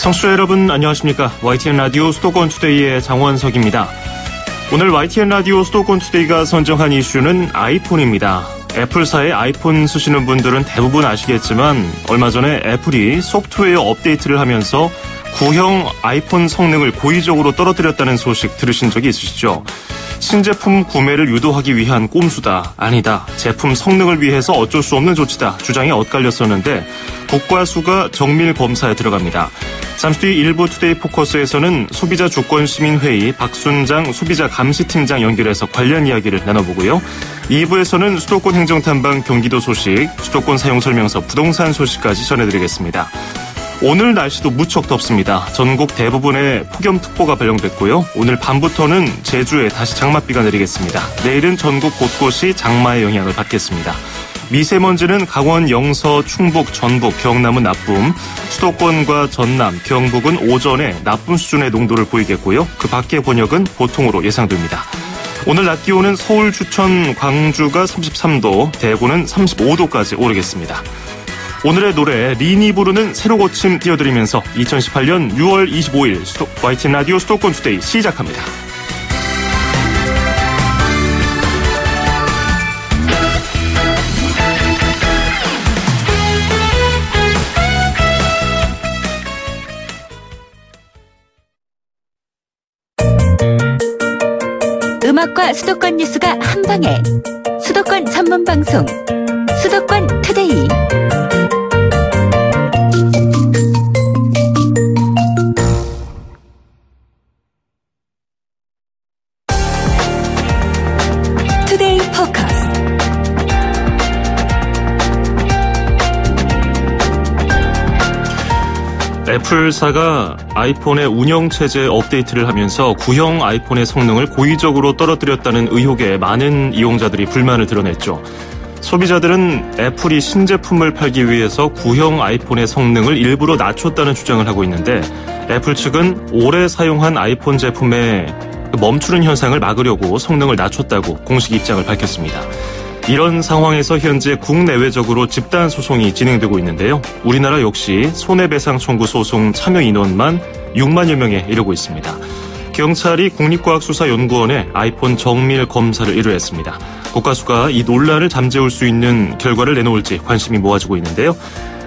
청취자 여러분 안녕하십니까. YTN 라디오 수도권 투데이의 장원석입니다. 오늘 YTN 라디오 수도권 투데이가 선정한 이슈는 아이폰입니다. 애플사의 아이폰 쓰시는 분들은 대부분 아시겠지만 얼마 전에 애플이 소프트웨어 업데이트를 하면서 구형 아이폰 성능을 고의적으로 떨어뜨렸다는 소식 들으신 적이 있으시죠? 신제품 구매를 유도하기 위한 꼼수다, 아니다, 제품 성능을 위해서 어쩔 수 없는 조치다 주장이 엇갈렸었는데 국과수가 정밀 검사에 들어갑니다. 잠시 뒤 일부 투데이 포커스에서는 소비자 주권시민회의 박순장 소비자 감시팀장 연결해서 관련 이야기를 나눠보고요. 2부에서는 수도권 행정탐방 경기도 소식, 수도권 사용설명서 부동산 소식까지 전해드리겠습니다. 오늘 날씨도 무척 덥습니다. 전국 대부분에 폭염특보가 발령됐고요. 오늘 밤부터는 제주에 다시 장맛비가 내리겠습니다. 내일은 전국 곳곳이 장마의 영향을 받겠습니다. 미세먼지는 강원, 영서, 충북, 전북, 경남은 나쁨, 수도권과 전남, 경북은 오전에 나쁨 수준의 농도를 보이겠고요. 그 밖의 권역은 보통으로 예상됩니다. 오늘 낮 기온은 서울, 추천, 광주가 33도, 대구는 35도까지 오르겠습니다. 오늘의 노래 린이 부르는 새로 고침 띄워드리면서 2018년 6월 25일 YTN 라디오 수도권 투데이 시작합니다. 음악과 수도권 뉴스가 한방에 수도권 전문 방송 수도권 투데이. 투데이 포커스. 애플사가 아이폰의 운영체제 업데이트를 하면서 구형 아이폰의 성능을 고의적으로 떨어뜨렸다는 의혹에 많은 이용자들이 불만을 드러냈죠. 소비자들은 애플이 신제품을 팔기 위해서 구형 아이폰의 성능을 일부러 낮췄다는 주장을 하고 있는데 애플 측은 오래 사용한 아이폰 제품의 멈추는 현상을 막으려고 성능을 낮췄다고 공식 입장을 밝혔습니다. 이런 상황에서 현재 국내외적으로 집단 소송이 진행되고 있는데요. 우리나라 역시 손해배상 청구 소송 참여 인원만 6만여 명에 이르고 있습니다. 경찰이 국립과학수사연구원에 아이폰 정밀 검사를 의뢰했습니다. 국과수가 이 논란을 잠재울 수 있는 결과를 내놓을지 관심이 모아지고 있는데요.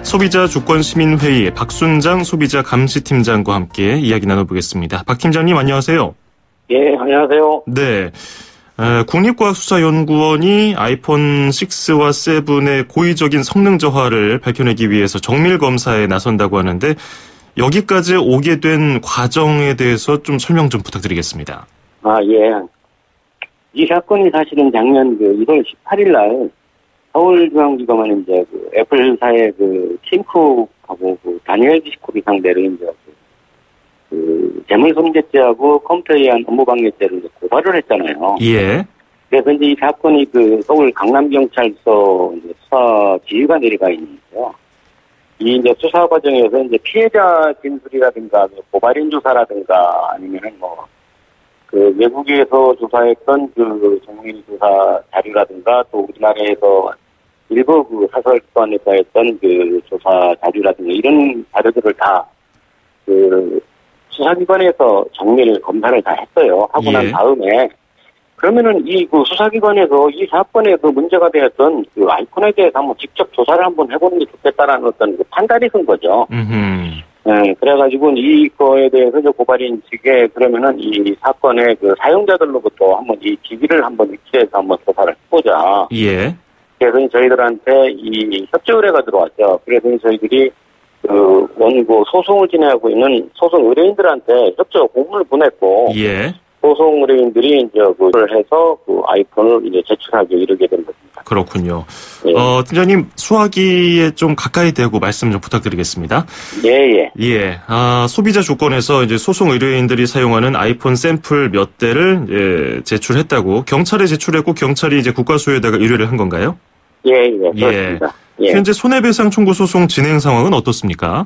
소비자 주권시민회의 박순장 소비자 감시팀장과 함께 이야기 나눠보겠습니다. 박 팀장님 안녕하세요. 예, 안녕하세요. 네. 국립과학수사연구원이 아이폰 6와 7의 고의적인 성능 저하를 밝혀내기 위해서 정밀 검사에 나선다고 하는데 여기까지 오게 된 과정에 대해서 좀 설명 좀 부탁드리겠습니다. 예. 이 사건이 사실은 작년 1월 18일 날 서울중앙지검은 이제 애플사의 팀쿡하고 다니엘 디시코비 상대로 이제 재물손괴죄하고 컴퓨터에 의한 업무방해죄로 고발을 했잖아요. 예. 그래서 이제 이 사건이 서울 강남경찰서 수사 지휘가 내려가 있는데요. 이 이제 수사 과정에서 이제 피해자 진술이라든가 고발인 조사라든가 아니면은 외국에서 조사했던 정밀 조사 자료라든가 또 우리나라에서 일부 사설기관에서 했던 조사 자료라든가 이런 자료들을 다 수사기관에서 정밀 검사를 다 했어요. 하고 난 다음에 그러면은 이 수사기관에서 이 사건에서 문제가 되었던 아이폰에 대해서 한번 직접 조사를 한번 해보는 게 좋겠다라는 어떤 판단이 선 거죠. 네, 그래가지고 이거에 대해서 고발인 측에 그러면은 이 사건의 사용자들로부터 한번 이 기기를 한번 위치해서 한번 조사를 해보자. 예. 그래서 저희들한테 이 협조 의뢰가 들어왔죠. 그래서 저희들이 원고 소송을 진행하고 있는 소송 의뢰인들한테 협조 공문을 보냈고, 예. 소송 의뢰인들이 이제 그걸 해서 아이폰을 이제 제출하기 이르게 된 겁니다. 그렇군요. 예. 팀장님 수화기에 좀 가까이 대고 말씀 좀 부탁드리겠습니다. 예. 소비자 조건에서 이제 소송 의뢰인들이 사용하는 아이폰 샘플 몇 대를 제출했다고 경찰에 제출했고 경찰이 이제 국과수에다가 의뢰를 한 건가요? 예. 그렇습니다. 예. 현재 손해배상 청구 소송 진행 상황은 어떻습니까?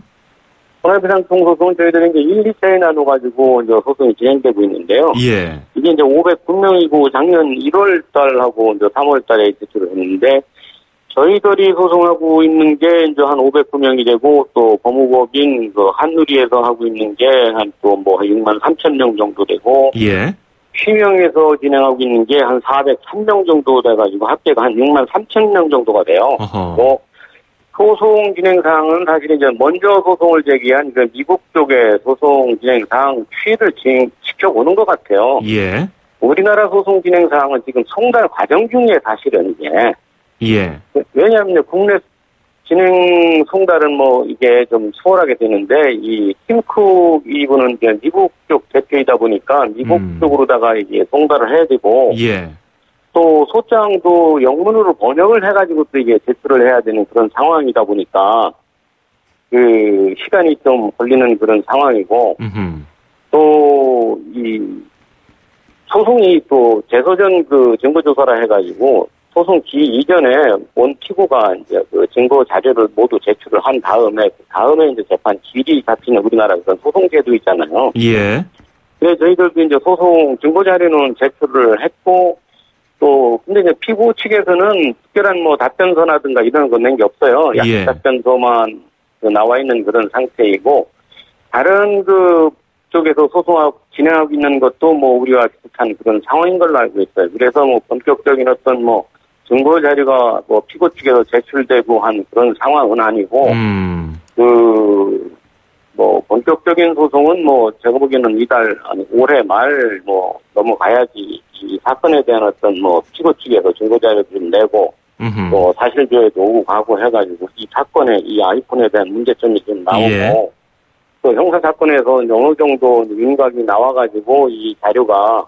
손해배상 청구 소송은 저희들이 이제 1, 2차에 나눠가지고 이제 소송이 진행되고 있는데요. 예. 이게 이제 509명이고 작년 1월 달하고 이제 3월 달에 제출을 했는데 저희들이 소송하고 있는 게 이제 한 509명이 되고, 또 법무법인 그 한누리에서 하고 있는 게 한 또 뭐 6만 3천 명 정도 되고, 예. 휘명에서 진행하고 있는 게 한 403명 정도 돼가지고 합계가 한 6만 3천 명 정도가 돼요. 뭐 소송 진행 사항은 사실 이제 먼저 소송을 제기한 그 미국 쪽의 소송 진행 사항 취지를 지켜보는 것 같아요. 예. 우리나라 소송 진행 사항은 지금 송달 과정 중에 사실은 이게. 예. 왜냐하면 국내 진행 송달은 뭐 이게 좀 수월하게 되는데 이 팀쿡 이분은 이제 미국 쪽 대표이다 보니까 미국 쪽으로다가 이제 송달을 해야 되고. 예. 또 소장도 영문으로 번역을 해가지고 또 이게 제출을 해야 되는 그런 상황이다 보니까 그 시간이 좀 걸리는 그런 상황이고 또 이 소송이 또 재소전 그 증거조사라 해가지고 소송 기 이전에 원 피고가 이제 그 증거 자료를 모두 제출을 한 다음에 이제 재판 길이 잡히는 우리나라 그런 소송제도 있잖아요. 예. 그래서 저희들도 이제 소송 증거 자료는 제출을 했고. 또 근데 이제 피고 측에서는 특별한 뭐 답변서라든가 이런 건 낸 게 없어요. 약식 예. 답변서만 나와 있는 그런 상태이고 다른 그 쪽에서 소송하고 진행하고 있는 것도 뭐 우리와 비슷한 그런 상황인 걸로 알고 있어요. 그래서 뭐 본격적인 어떤 뭐 증거 자료가 뭐 피고 측에서 제출되고 한 그런 상황은 아니고 그 뭐 본격적인 소송은 뭐 제가 보기에는 이달 아니 올해 말 뭐 넘어가야지 이 사건에 대한 어떤 뭐 피고 측에서 증거 자료를 내고 또 사실조회도 오고 가고 해가지고 이 사건에 이 아이폰에 대한 문제점이 좀 나오고 예. 또 형사 사건에서 어느 정도 윤곽이 나와가지고 이 자료가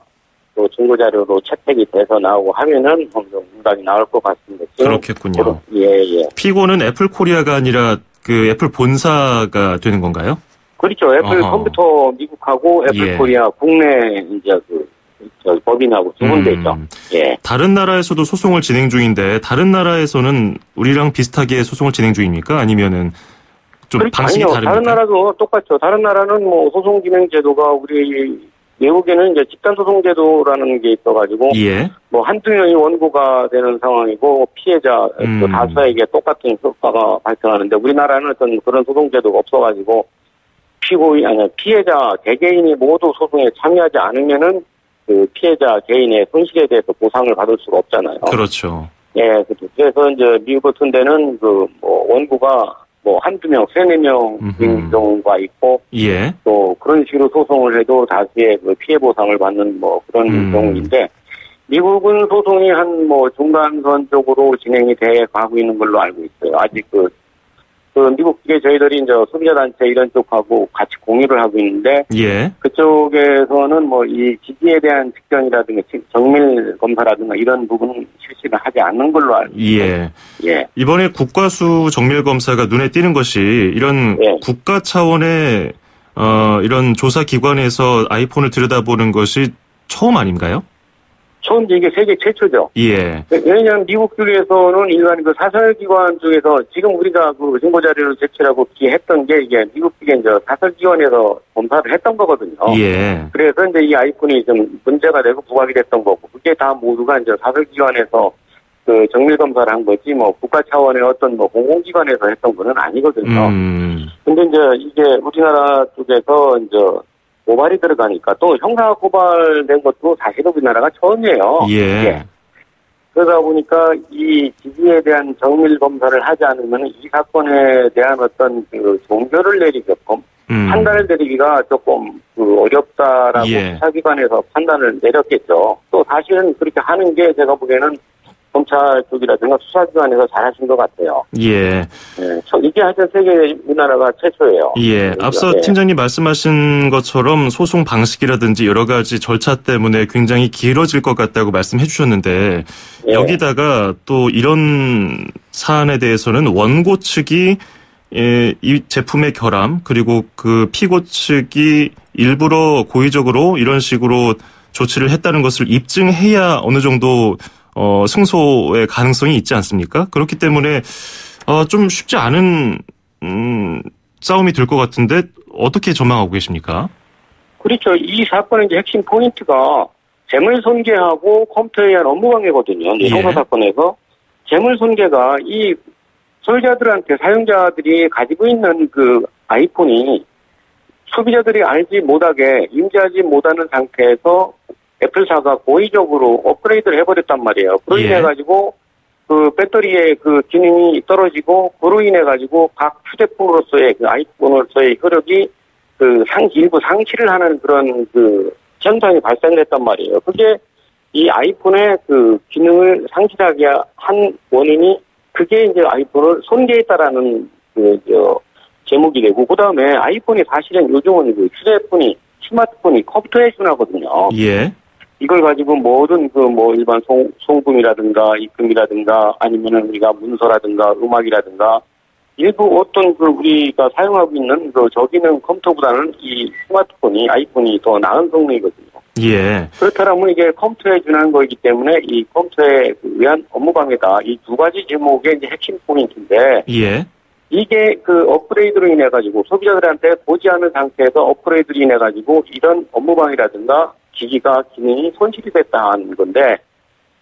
또 증거 자료로 채택이 돼서 나오고 하면은 어느 정도 윤곽이 나올 것 같습니다. 그렇겠군요. 예. 피고는 애플 코리아가 아니라 그 애플 본사가 되는 건가요? 그렇죠. 애플 컴퓨터 미국하고 애플 예. 코리아 국내 이제 그 법인하고 두 군데 있죠. 예. 다른 나라에서도 소송을 진행 중인데 다른 나라에서는 우리랑 비슷하게 소송을 진행 중입니까? 아니면은 좀 그렇죠. 방식이 아니요. 다릅니까? 다른 나라도 똑같죠. 다른 나라는 뭐 소송 진행 제도가 우리 외국에는 이제 집단 소송 제도라는 게 있어가지고 예. 뭐 한두 명이 원고가 되는 상황이고 피해자 그 다수에게 똑같은 효과가 발생하는데 우리나라는 어떤 그런 소송 제도가 없어가지고 피해자 개개인이 모두 소송에 참여하지 않으면은 그 피해자 개인의 손실에 대해서 보상을 받을 수가 없잖아요. 그렇죠. 예, 그래서 이제 미국 같은 데는 그 뭐 원고가 뭐 한두 명, 세네 명인 경우가 있고, 예. 또 그런 식으로 소송을 해도 다수의 그 피해 보상을 받는 뭐 그런 경우인데, 미국은 소송이 한 뭐 중간선 쪽으로 진행이 돼 가고 있는 걸로 알고 있어요. 아직 그 미국 쪽에 저희들이 이제 소비자단체 이런 쪽하고 같이 공유를 하고 있는데, 예. 그쪽에서는 뭐 이 지지에 대한 측정이라든가 정밀 검사라든가 이런 부분은 실시를 하지 않는 걸로 알고 있어요. 예. 이번에 국과수 정밀 검사가 눈에 띄는 것이 이런 국가 차원의 이런 조사 기관에서 아이폰을 들여다보는 것이 처음 아닌가요? 처음 이게 세계 최초죠. 예. 왜냐하면 미국 쪽에서는 일반 그 사설기관 쪽에서 지금 우리가 그 증거자료를 제출하고 기했던 게 이게 미국 쪽에 이제 사설기관에서 검사를 했던 거거든요. 예. 그래서 이제 이 아이폰이 좀 문제가 되고 부각이 됐던 거고 그게 다 모두가 이제 사설기관에서 그 정밀 검사를 한 거지 뭐 국가 차원의 어떤 뭐 공공기관에서 했던 거는 아니거든요. 근데 이제 이게 우리나라 쪽에서 이제 고발이 들어가니까 또 형사 고발된 것도 사실 우리나라가 처음이에요. 예. 그러다 보니까 이 지지에 대한 정밀 검사를 하지 않으면 이 사건에 대한 어떤 그 종결을 내리게끔 판단을 내리기가 조금 그 어렵다라고 수사기관에서 판단을 내렸겠죠. 또 사실은 그렇게 하는 게 제가 보기에는 검찰 쪽이라든가 수사기관에서 잘하신 것 같아요. 예. 이게 하여튼 세계 우리나라가 최초예요. 예. 앞서 팀장님 말씀하신 것처럼 소송 방식이라든지 여러 가지 절차 때문에 굉장히 길어질 것 같다고 말씀해 주셨는데 여기다가 또 이런 사안에 대해서는 원고 측이 이 제품의 결함 그리고 그 피고 측이 일부러 고의적으로 이런 식으로 조치를 했다는 것을 입증해야 어느 정도 승소의 가능성이 있지 않습니까? 그렇기 때문에 좀 쉽지 않은 싸움이 될 것 같은데 어떻게 전망하고 계십니까? 그렇죠. 이 사건의 이제 핵심 포인트가 재물 손괴하고 컴퓨터에 의한 업무 방해거든요. 형사 사건에서 재물 손괴가 이 소유자들한테 사용자들이 가지고 있는 그 아이폰이 소비자들이 알지 못하게 인지하지 못하는 상태에서 애플사가 고의적으로 업그레이드를 해버렸단 말이에요. 그로 인해가지고 그 배터리의 그 기능이 떨어지고 그로 인해가지고 각 휴대폰으로서의 그 아이폰으로서의 효력이 그 일부 상실을 하는 그런 그 현상이 발생했단 말이에요. 그게 이 아이폰의 그 기능을 상실하게 한 원인이 그게 이제 아이폰을 손괴했다라는 제목이 되고, 그 다음에 아이폰이 사실은 요즘은 그 스마트폰이 컴퓨터에 준하거든요. 예. 이걸 가지고 모든 일반 송금이라든가 입금이라든가 아니면은 우리가 문서라든가 음악이라든가 일부 어떤 우리가 사용하고 있는 저기는 컴퓨터보다는 이 아이폰이 더 나은 성능이거든요. 예. 그렇다면 이게 컴퓨터에 준하는 거이기 때문에 이 컴퓨터에 의한 업무방해다. 이 두 가지 제목의 이제 핵심 포인트인데. 예. 이게 그 업그레이드로 인해가지고 소비자들한테 보지 않은 상태에서 업그레이드로 인해가지고 이런 업무방해라든가 기능이 손실이 됐다는 건데,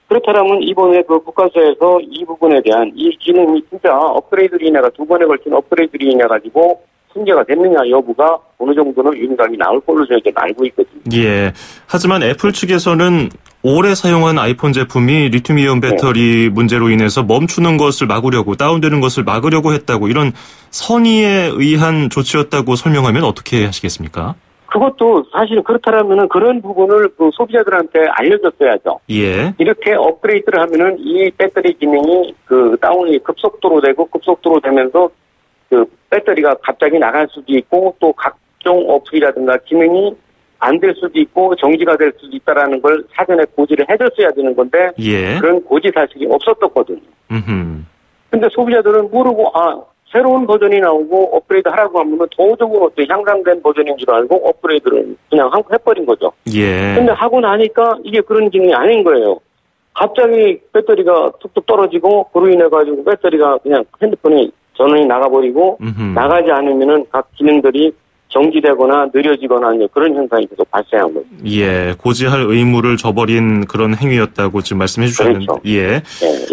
그렇다면 이번에 그 국가수에서 이 부분에 대한 이 기능이 진짜 업그레이드로 인해가 두 번에 걸친 업그레이드로 인해가지고 손괴가 됐느냐 여부가 어느 정도는 윤곽이 나올 걸로 저희가 알고 있거든요. 예. 하지만 애플 측에서는 오래 사용한 아이폰 제품이 리튬이온 배터리 문제로 인해서 멈추는 것을 막으려고, 다운되는 것을 막으려고 했다고, 이런 선의에 의한 조치였다고 설명하면 어떻게 하시겠습니까? 그것도 사실 그렇다면은 그런 부분을 그 소비자들한테 알려줬어야죠. 예. 이렇게 업그레이드를 하면은 이 배터리 기능이 그 다운이 급속도로 되면서 그 배터리가 갑자기 나갈 수도 있고 또 각종 어플이라든가 기능이 안 될 수도 있고 정지가 될 수도 있다라는 걸 사전에 고지를 해줬어야 되는 건데 그런 고지 사실이 없었거든요. 근데 소비자들은 모르고 새로운 버전이 나오고 업그레이드 하라고 하면 도적으로 어떤 향상된 버전인 줄 알고 업그레이드를 그냥 해버린 거죠. 예. 근데 하고 나니까 이게 그런 기능이 아닌 거예요. 갑자기 배터리가 툭툭 떨어지고 그로 인해가지고 배터리가 그냥 핸드폰이 전원이 나가버리고 나가지 않으면은 각 기능들이 정지되거나 느려지거나 그런 현상이 계속 발생한 거죠. 예, 고지할 의무를 저버린 그런 행위였다고 지금 말씀해 주셨는데. 그렇죠. 예.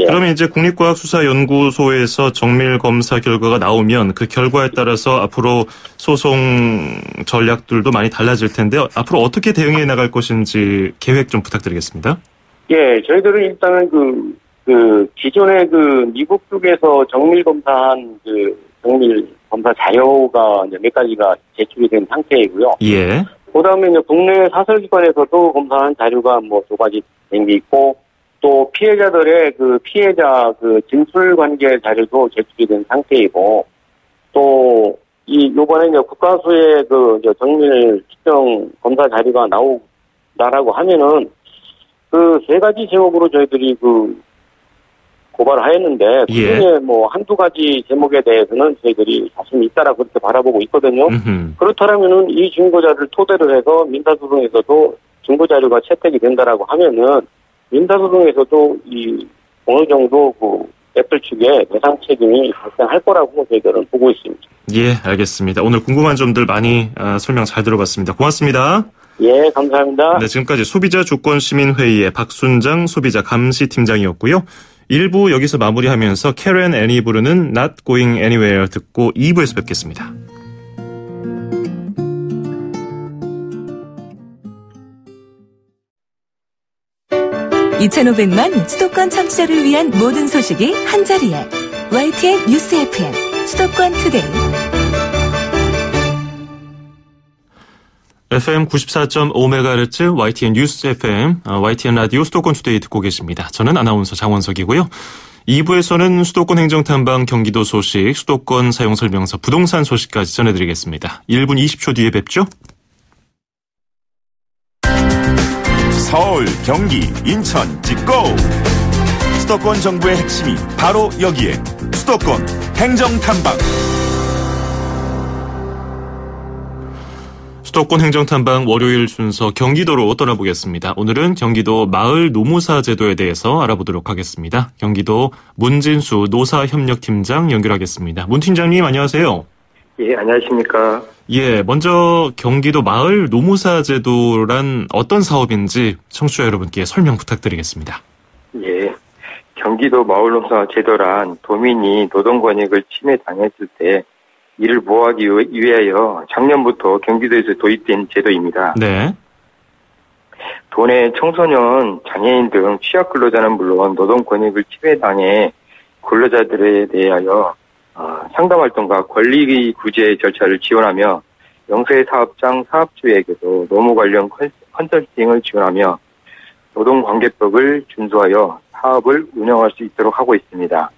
그러면 이제 국립과학수사연구소에서 정밀 검사 결과가 나오면 그 결과에 따라서 앞으로 소송 전략들도 많이 달라질 텐데 앞으로 어떻게 대응해 나갈 것인지 계획 좀 부탁드리겠습니다. 예, 저희들은 일단은 기존에 미국 쪽에서 정밀 검사한 정밀 검사 자료가 이제 몇 가지가 제출이 된 상태이고요. 예. 그 다음에 이제 국내 사설기관에서도 검사한 자료가 두 가지 된 게 있고, 또 피해자들의 피해자 진술 관계 자료도 제출이 된 상태이고, 또 요번에 이제 국가수의 정밀 측정 검사 자료가 나오다라고 하면은 세 가지 제목으로 저희들이 고발을 하였는데, 그중에 한두 가지 제목에 대해서는 저희들이 자신이 있다라고 그렇게 바라보고 있거든요. 그렇다면은 이 증거자를 토대로 해서 민사소송에서도 증거자료가 채택이 된다라고 하면은, 민사소송에서도 어느 정도 애플 측에 배상 책임이 발생할 거라고 저희들은 보고 있습니다. 예, 알겠습니다. 오늘 궁금한 점들 많이 설명 잘 들어봤습니다. 고맙습니다. 예, 감사합니다. 네, 지금까지 소비자주권시민회의의 박순장 소비자감시팀장이었고요. 1부 여기서 마무리하면서 캐런 애니 부르는 Not Going Anywhere 듣고 2부에서 뵙겠습니다. 2,500만 수도권 청취자를 위한 모든 소식이 한자리에 YTN 뉴스 FM 수도권 투데이. FM 94.5MHz YTN 뉴스 FM, YTN 라디오 수도권 투데이 듣고 계십니다. 저는 아나운서 장원석이고요. 2부에서는 수도권 행정탐방 경기도 소식, 수도권 사용설명서, 부동산 소식까지 전해드리겠습니다. 1분 20초 뒤에 뵙죠. 서울, 경기, 인천, 찍고! 수도권 정부의 핵심이 바로 여기에 수도권 행정탐방. 수도권 행정탐방 월요일 순서 경기도로 떠나보겠습니다. 오늘은 경기도 마을 노무사 제도에 대해서 알아보도록 하겠습니다. 경기도 문진수 노사협력팀장 연결하겠습니다. 문 팀장님 안녕하세요. 예, 안녕하십니까. 예, 먼저 경기도 마을 노무사 제도란 어떤 사업인지 청취자 여러분께 설명 부탁드리겠습니다. 예, 경기도 마을노무사 제도란 도민이 노동권익을 침해당했을 때 이를 보호하기 위하여 작년부터 경기도에서 도입된 제도입니다. 네. 도내 청소년, 장애인 등 취약근로자는 물론 노동권익을 침해당해 근로자들에 대하여 상담활동과 권리구제 절차를 지원하며 영세사업장 사업주에게도 노무 관련 컨설팅을 지원하며 노동관계법을 준수하여 사업을 운영할 수 있도록 하고 있습니다.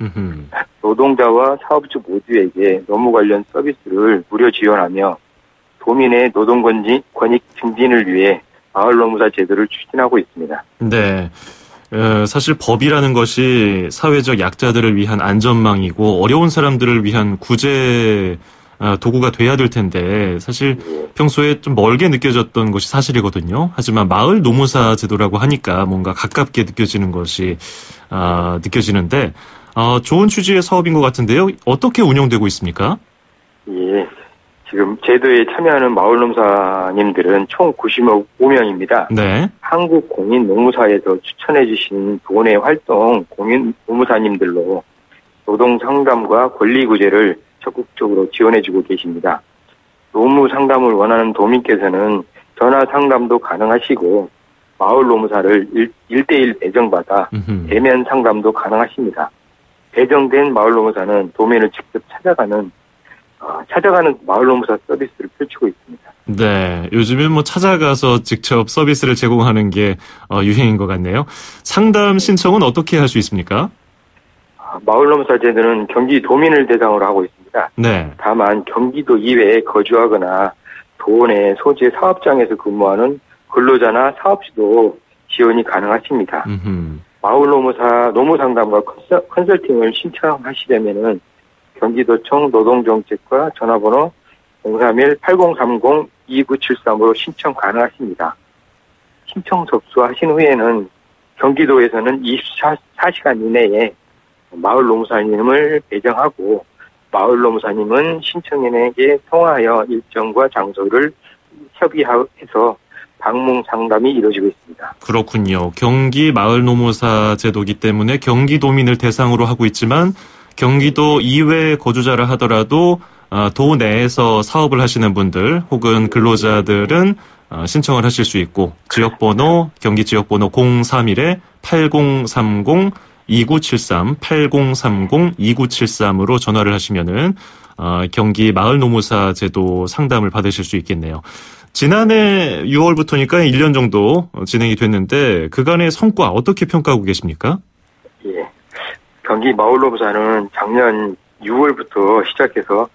노동자와 사업주 모두에게 노무 관련 서비스를 무료 지원하며 도민의 노동권익 증진을 위해 마을노무사 제도를 추진하고 있습니다. 네. 사실 법이라는 것이 사회적 약자들을 위한 안전망이고 어려운 사람들을 위한 구제 도구가 돼야 될 텐데 사실 평소에 좀 멀게 느껴졌던 것이 사실이거든요. 하지만 마을 노무사 제도라고 하니까 뭔가 가깝게 느껴지는 것이 느껴지는데 좋은 취지의 사업인 것 같은데요. 어떻게 운영되고 있습니까? 예, 지금 제도에 참여하는 마을 노무사님들은 총 95명입니다. 네. 한국공인노무사에서 추천해 주신 도내 활동 공인 노무사님들로 노동 상담과 권리 구제를 적극적으로 지원해주고 계십니다. 노무 상담을 원하는 도민께서는 전화 상담도 가능하시고 마을 노무사를 1대1 배정받아 대면 상담도 가능하십니다. 배정된 마을 노무사는 도민을 직접 찾아가는 마을 노무사 서비스를 펼치고 있습니다. 네, 요즘엔 뭐 찾아가서 직접 서비스를 제공하는 게 유행인 것 같네요. 상담 신청은 어떻게 할 수 있습니까? 마을 노무사 제도는 경기 도민을 대상으로 하고 있습니다. 네. 다만 경기도 이외에 거주하거나 도내 소재 사업장에서 근무하는 근로자나 사업주도 지원이 가능하십니다. 마을 노무사 노무 상담과 컨설팅을 신청하시려면은 경기도청 노동정책과 전화번호 031-8030-2973으로 신청 가능하십니다. 신청 접수하신 후에는 경기도에서는 24시간 이내에 마을 노무사님을 배정하고 마을 노무사님은 신청인에게 통화하여 일정과 장소를 협의해서 방문 상담이 이루어지고 있습니다. 그렇군요. 경기 마을 노무사 제도이기 때문에 경기도민을 대상으로 하고 있지만 경기도 이외 거주자라 하더라도 도 내에서 사업을 하시는 분들 혹은 근로자들은 신청을 하실 수 있고 지역번호 경기 지역번호 031-8030 2973, 8030-2973으로 전화를 하시면은, 경기 마을 노무사 제도 상담을 받으실 수 있겠네요. 지난해 6월부터니까 1년 정도 진행이 됐는데, 그간의 성과 어떻게 평가하고 계십니까? 예. 경기 마을 노무사는 작년 6월부터 시작해서,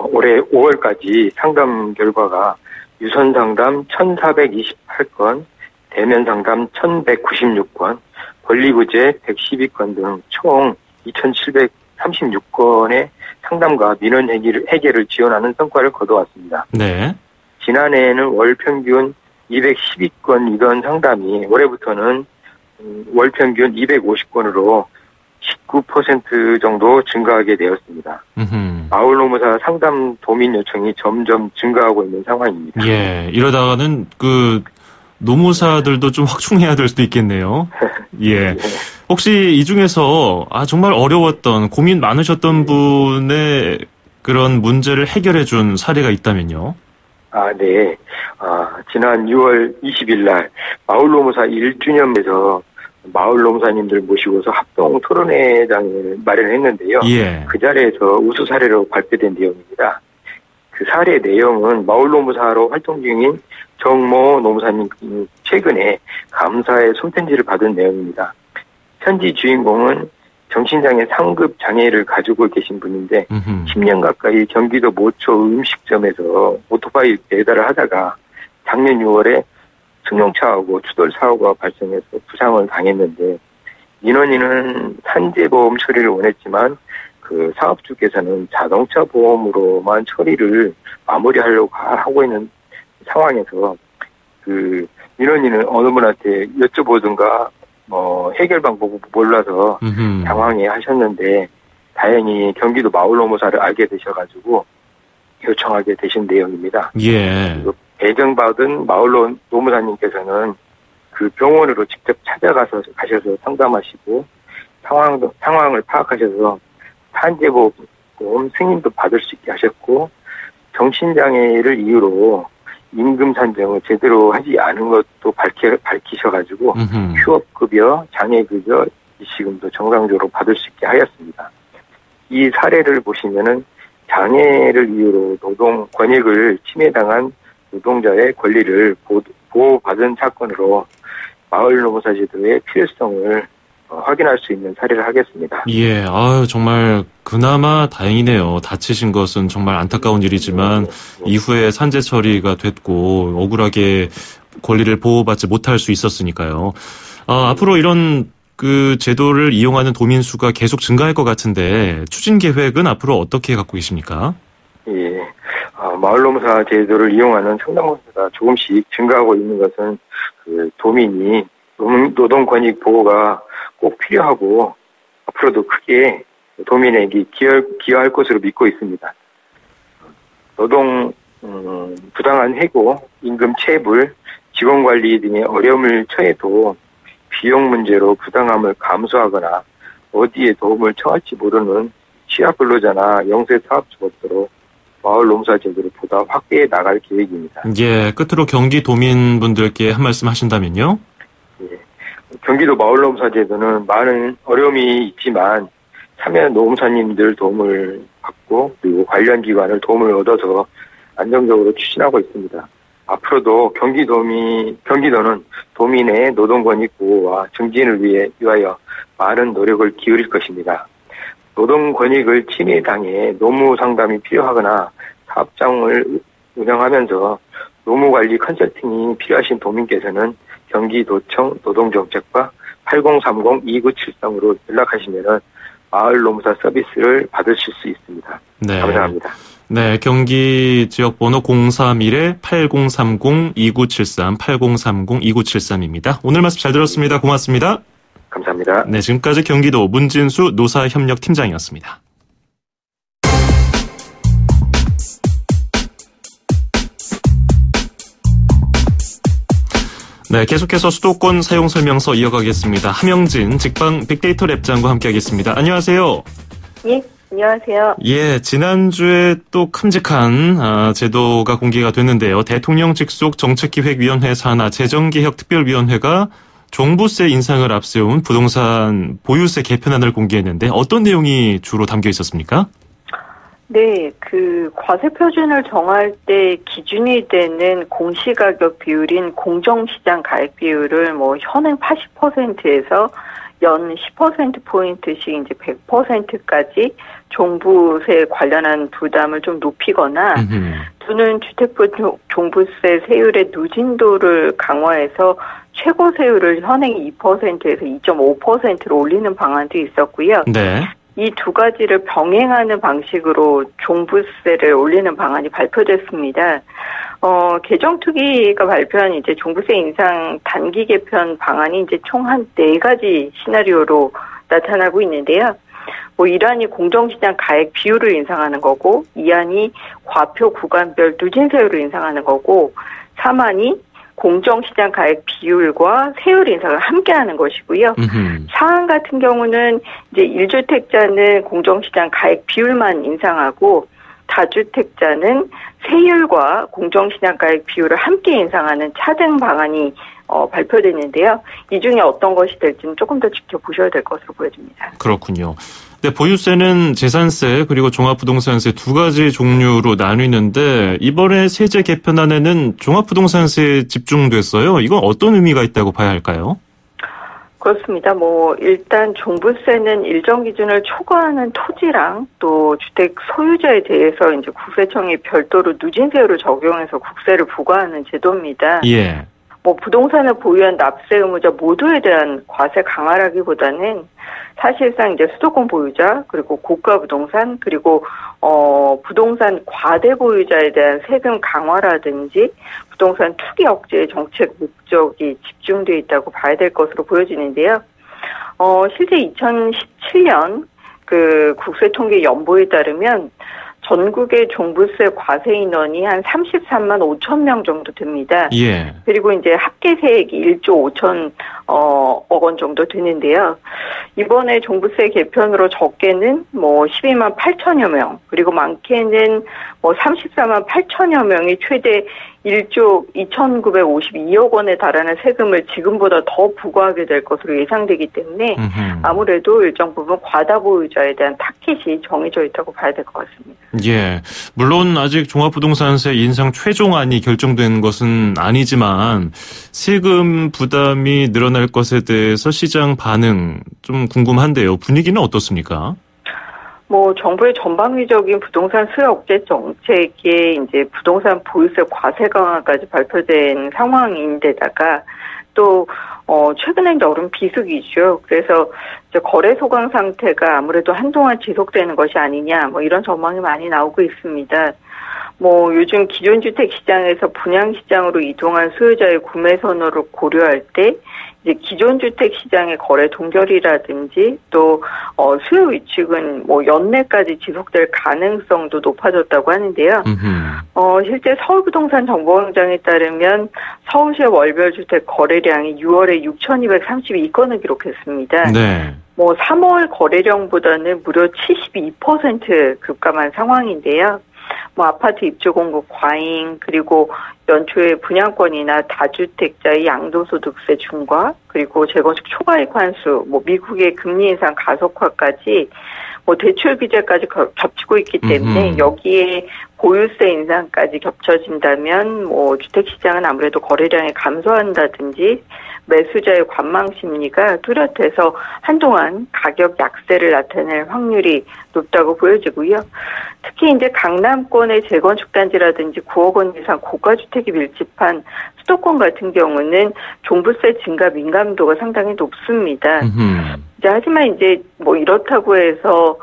올해 5월까지 상담 결과가 유선 상담 1,428건, 대면 상담 1,196건, 권리구제 112건 등 총 2,736건의 상담과 민원 해결을 지원하는 성과를 거둬왔습니다. 네. 지난해에는 월 평균 212건이던 상담이 올해부터는 월 평균 250건으로 19% 정도 증가하게 되었습니다. 마을 노무사 상담 도민 요청이 점점 증가하고 있는 상황입니다. 예, 이러다가는 노무사들도 좀 확충해야 될 수도 있겠네요. 예. 혹시 이 중에서 정말 어려웠던 고민 많으셨던 분의 그런 문제를 해결해 준 사례가 있다면요? 네. 지난 6월 20일 날 마을 노무사 1주년에서 마을 노무사님들 모시고서 합동 토론회장을 마련했는데요. 예. 그 자리에서 우수 사례로 발표된 내용입니다. 그 사례 내용은 마을 노무사로 활동 중인 정모 노무사님 최근에 감사의 손편지를 받은 내용입니다. 편지 주인공은 정신장애 상급 장애를 가지고 계신 분인데 10년 가까이 경기도 모초 음식점에서 오토바이 배달을 하다가 작년 6월에 승용차하고 추돌 사고가 발생해서 부상을 당했는데 민원인은 산재보험 처리를 원했지만 그 사업주께서는 자동차 보험으로만 처리를 마무리하려고 하고 있는 상황에서 그 민원인은 어느 분한테 여쭤보든가 해결 방법을 몰라서 당황해 하셨는데 다행히 경기도 마을 노무사를 알게 되셔가지고 요청하게 되신 내용입니다. 예. 배정받은 마을 노무사님께서는 그 병원으로 직접 가셔서 상담하시고 상황을 파악하셔서 산재보험 승인도 받을 수 있게 하셨고, 정신장애를 이유로 임금 산정을 제대로 하지 않은 것도 밝히셔가지고 휴업급여, 장애급여, 지금도 정상적으로 받을 수 있게 하였습니다. 이 사례를 보시면은 장애를 이유로 노동 권익을 침해당한 노동자의 권리를 보호받은 사건으로 마을노무사제도의 필요성을 확인할 수 있는 사례를 하겠습니다. 예, 정말 그나마 다행이네요. 다치신 것은 정말 안타까운 일이지만 이후에 산재 처리가 됐고 억울하게 권리를 보호받지 못할 수 있었으니까요. 앞으로 이런 그 제도를 이용하는 도민 수가 계속 증가할 것 같은데 추진 계획은 앞으로 어떻게 갖고 계십니까? 예, 마을노무사 제도를 이용하는 상담원수가 조금씩 증가하고 있는 것은 그 도민이 노동 권익 보호가 꼭 필요하고 앞으로도 크게 도민에게 기여할 것으로 믿고 있습니다. 노동 부당한 해고, 임금 체불, 직원 관리 등의 어려움을 처해도 비용 문제로 부당함을 감수하거나 어디에 도움을 청할지 모르는 취약 근로자나 영세 사업주가 없도록 마을 노무사 제도를 보다 확대해 나갈 계획입니다. 예, 끝으로 경기 도민분들께 한 말씀 하신다면요? 예, 경기도 마을 노무사 제도는 많은 어려움이 있지만 참여 노무사님들 도움을 받고 그리고 관련 기관을 도움을 얻어서 안정적으로 추진하고 있습니다. 앞으로도 경기도는 도민의 노동권익 보호와 증진을 위하여 많은 노력을 기울일 것입니다. 노동권익을 침해당해 노무 상담이 필요하거나 사업장을 운영하면서 노무관리 컨설팅이 필요하신 도민께서는 경기도청 노동정책과 8030-2973으로 연락하시면 마을 노무사 서비스를 받으실 수 있습니다. 네. 감사합니다. 네, 경기 지역번호 031-8030-2973, 8030-2973입니다. 오늘 말씀 잘 들었습니다. 고맙습니다. 감사합니다. 네, 지금까지 경기도 문진수 노사협력팀장이었습니다. 네, 계속해서 수도권 사용설명서 이어가겠습니다. 함영진 직방 빅데이터 랩장과 함께하겠습니다. 안녕하세요. 예, 안녕하세요. 예, 지난주에 또 큼직한 제도가 공개가 됐는데요. 대통령 직속 정책기획위원회 산하 재정개혁특별위원회가 종부세 인상을 앞세운 부동산 보유세 개편안을 공개했는데 어떤 내용이 주로 담겨 있었습니까? 네, 그 과세 표준을 정할 때 기준이 되는 공시가격 비율인 공정시장 가액 비율을 현행 80%에서 연 10%포인트씩 이제 100%까지 종부세 관련한 부담을 좀 높이거나 또는 주택부 종부세 세율의 누진도를 강화해서 최고 세율을 현행 2%에서 2.5%로 올리는 방안도 있었고요. 네. 이 두 가지를 병행하는 방식으로 종부세를 올리는 방안이 발표됐습니다. 개정특위가 발표한 이제 종부세 인상 단기 개편 방안이 이제 총 한 4가지 시나리오로 나타나고 있는데요. 1안이 공정시장 가액 비율을 인상하는 거고, 2안이 과표 구간별 누진세율을 인상하는 거고, 3안이 공정시장 가액 비율과 세율 인상을 함께 하는 것이고요. 4안 같은 경우는 이제 1주택자는 공정시장 가액 비율만 인상하고 다주택자는 세율과 공정시장 가액 비율을 함께 인상하는 차등 방안이 발표됐는데요. 이 중에 어떤 것이 될지는 조금 더 지켜보셔야 될 것으로 보여집니다. 그렇군요. 네, 보유세는 재산세 그리고 종합부동산세 두 가지 종류로 나뉘는데 이번에 세제 개편안에는 종합부동산세에 집중됐어요. 이건 어떤 의미가 있다고 봐야 할까요? 그렇습니다. 일단 종부세는 일정 기준을 초과하는 토지랑 또 주택 소유자에 대해서 이제 국세청이 별도로 누진세율을 적용해서 국세를 부과하는 제도입니다. 예. 부동산을 보유한 납세 의무자 모두에 대한 과세 강화라기보다는 사실상 이제 수도권 보유자 그리고 고가 부동산 그리고 부동산 과대 보유자에 대한 세금 강화라든지 부동산 투기 억제 정책 목적이 집중되어 있다고 봐야 될 것으로 보여지는데요. 실제 2017년 그 국세통계 연보에 따르면 전국의 종부세 과세 인원이 한 33만 5천 명 정도 됩니다. 예. 그리고 이제 합계 세액이 1조 5천억 원 정도 되는데요. 이번에 종부세 개편으로 적게는 뭐 12만 8천여 명, 그리고 많게는 뭐 34만 8천여 명이 최대 1조 2,952억 원에 달하는 세금을 지금보다 더 부과하게 될 것으로 예상되기 때문에 아무래도 일정 부분 과다 보유자에 대한 타깃이 정해져 있다고 봐야 될 것 같습니다. 예, 물론 아직 종합부동산세 인상 최종안이 결정된 것은 아니지만 세금 부담이 늘어날 것에 대해서 시장 반응 좀 궁금한데요. 분위기는 어떻습니까? 뭐 정부의 전방위적인 부동산 수요 억제 정책에 이제 부동산 보유세 과세 강화까지 발표된 상황인데다가 또 최근에 이제 얼음 비수기죠. 그래서 이제 거래 소강 상태가 아무래도 한동안 지속되는 것이 아니냐, 뭐 이런 전망이 많이 나오고 있습니다. 뭐 요즘 기존 주택 시장에서 분양 시장으로 이동한 수요자의 구매 선호를 고려할 때 이제 기존 주택 시장의 거래 동결이라든지 또 수요 위축은 뭐 연내까지 지속될 가능성도 높아졌다고 하는데요. 실제 서울부동산정보원장에 따르면 서울시의 월별 주택 거래량이 6월에 6,232건을 기록했습니다. 네. 뭐 3월 거래량보다는 무려 72% 급감한 상황인데요. 뭐 아파트 입주 공급 과잉, 그리고 연초에 분양권이나 다주택자의 양도소득세 중과, 그리고 재건축 초과이익 환수, 뭐 미국의 금리 인상 가속화까지 뭐 대출 규제까지 겹치고 있기 때문에 여기에 보유세 인상까지 겹쳐진다면 뭐 주택 시장은 아무래도 거래량이 감소한다든지 매수자의 관망 심리가 뚜렷해서 한동안 가격 약세를 나타낼 확률이 높다고 보여지고요. 특히 이제 강남권의 재건축 단지라든지 9억 원 이상 고가 주택이 밀집한 수도권 같은 경우는 종부세 증가 민감도가 상당히 높습니다. 하지만 이제 뭐 이렇다고 해서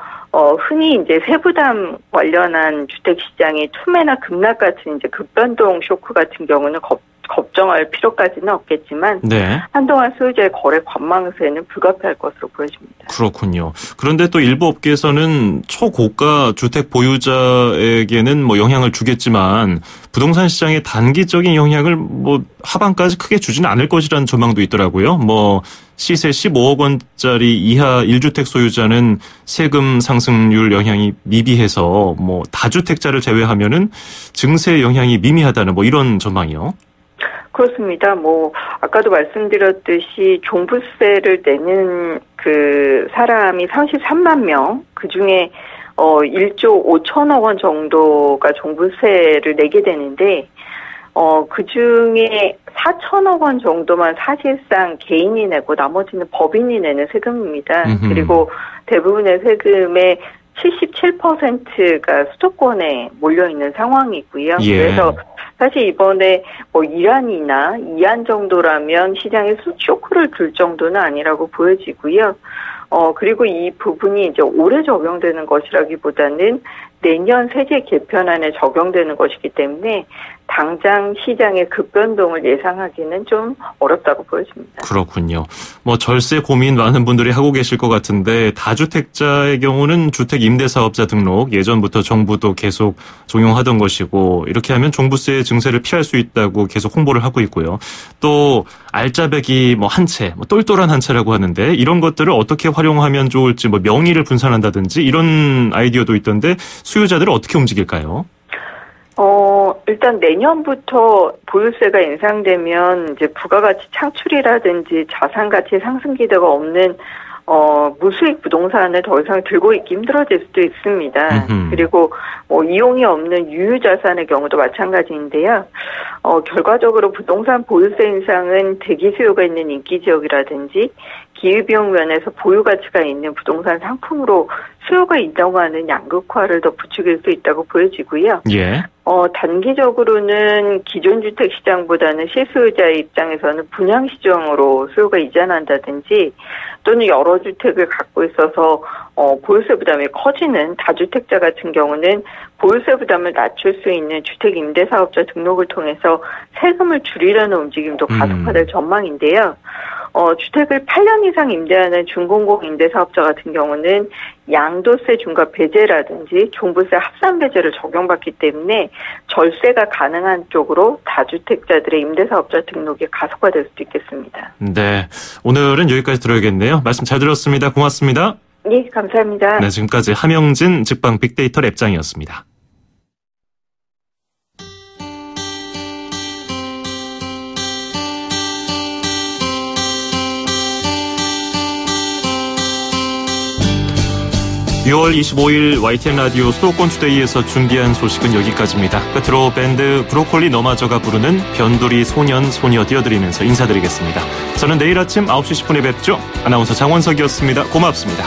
흔히 이제 세부담 관련한 주택 시장의 투매나 급락 같은 이제 급변동 쇼크 같은 경우는 걱정할 필요까지는 없겠지만 네. 한동안 소유자의 거래 관망세는 불가피할 것으로 보여집니다. 그렇군요. 그런데 또 일부 업계에서는 초고가 주택 보유자에게는 뭐 영향을 주겠지만 부동산 시장에 단기적인 영향을 뭐 하반까지 크게 주지는 않을 것이라는 전망도 있더라고요. 뭐 시세 15억 원짜리 이하 1주택 소유자는 세금 상승률 영향이 미비해서 뭐 다주택자를 제외하면은 증세 영향이 미미하다는 뭐 이런 전망이요. 그렇습니다. 뭐 아까도 말씀드렸듯이 종부세를 내는 그 사람이 33만 명, 그중에 1조 5천억 원 정도가 종부세를 내게 되는데 그중에 4천억 원 정도만 사실상 개인이 내고 나머지는 법인이 내는 세금입니다. 그리고 대부분의 세금의 77%가 수도권에 몰려있는 상황이고요. 예. 그래서 사실 이번에 뭐 1안이나 2안 정도라면 시장에 쇼크를 줄 정도는 아니라고 보여지고요. 그리고 이 부분이 이제 올해 적용되는 것이라기보다는 내년 세제 개편안에 적용되는 것이기 때문에 당장 시장의 급변동을 예상하기는 좀 어렵다고 보여집니다. 그렇군요. 뭐 절세 고민 많은 분들이 하고 계실 것 같은데 다주택자의 경우는 주택 임대사업자 등록 예전부터 정부도 계속 적용하던 것이고 이렇게 하면 종부세 증세를 피할 수 있다고 계속 홍보를 하고 있고요. 또 알짜배기 뭐 한 채, 뭐 똘똘한 한 채라고 하는데 이런 것들을 어떻게 활용하면 좋을지 뭐 명의를 분산한다든지 이런 아이디어도 있던데 수요자들을 어떻게 움직일까요? 일단 내년부터 보유세가 인상되면 이제 부가가치 창출이라든지 자산가치 상승 기대가 없는 무수익 부동산을 더 이상 들고 있기 힘들어질 수도 있습니다. 그리고 이용이 없는 유유자산의 경우도 마찬가지인데요. 결과적으로 부동산 보유세 인상은 대기 수요가 있는 인기 지역이라든지 기회비용 면에서 보유 가치가 있는 부동산 상품으로 수요가 이동하는 양극화를 더 부추길 수 있다고 보여지고요. 예. 단기적으로는 기존 주택 시장보다는 실수요자의 입장에서는 분양 시장으로 수요가 이전한다든지 또는 여러 주택을 갖고 있어서 보유세 부담이 커지는 다주택자 같은 경우는 보유세 부담을 낮출 수 있는 주택 임대사업자 등록을 통해서 세금을 줄이려는 움직임도 가속화될 전망인데요. 주택을 8년 이상 임대하는 준공공 임대사업자 같은 경우는 양도세 중과 배제라든지 종부세 합산 배제를 적용받기 때문에 절세가 가능한 쪽으로 다주택자들의 임대사업자 등록이 가속화될 수도 있겠습니다. 네, 오늘은 여기까지 들어야겠네요. 말씀 잘 들었습니다. 고맙습니다. 네, 감사합니다. 네, 지금까지 함영진 직방 빅데이터 랩장이었습니다. (6월 25일) YTN 라디오 수도권 투데이에서 준비한 소식은 여기까지입니다. 끝으로 밴드 브로콜리 너마저가 부르는 변두리 소년 소녀 띄워드리면서 인사드리겠습니다. 저는 내일 아침 9시 10분에 뵙죠. 아나운서 장원석이었습니다. 고맙습니다.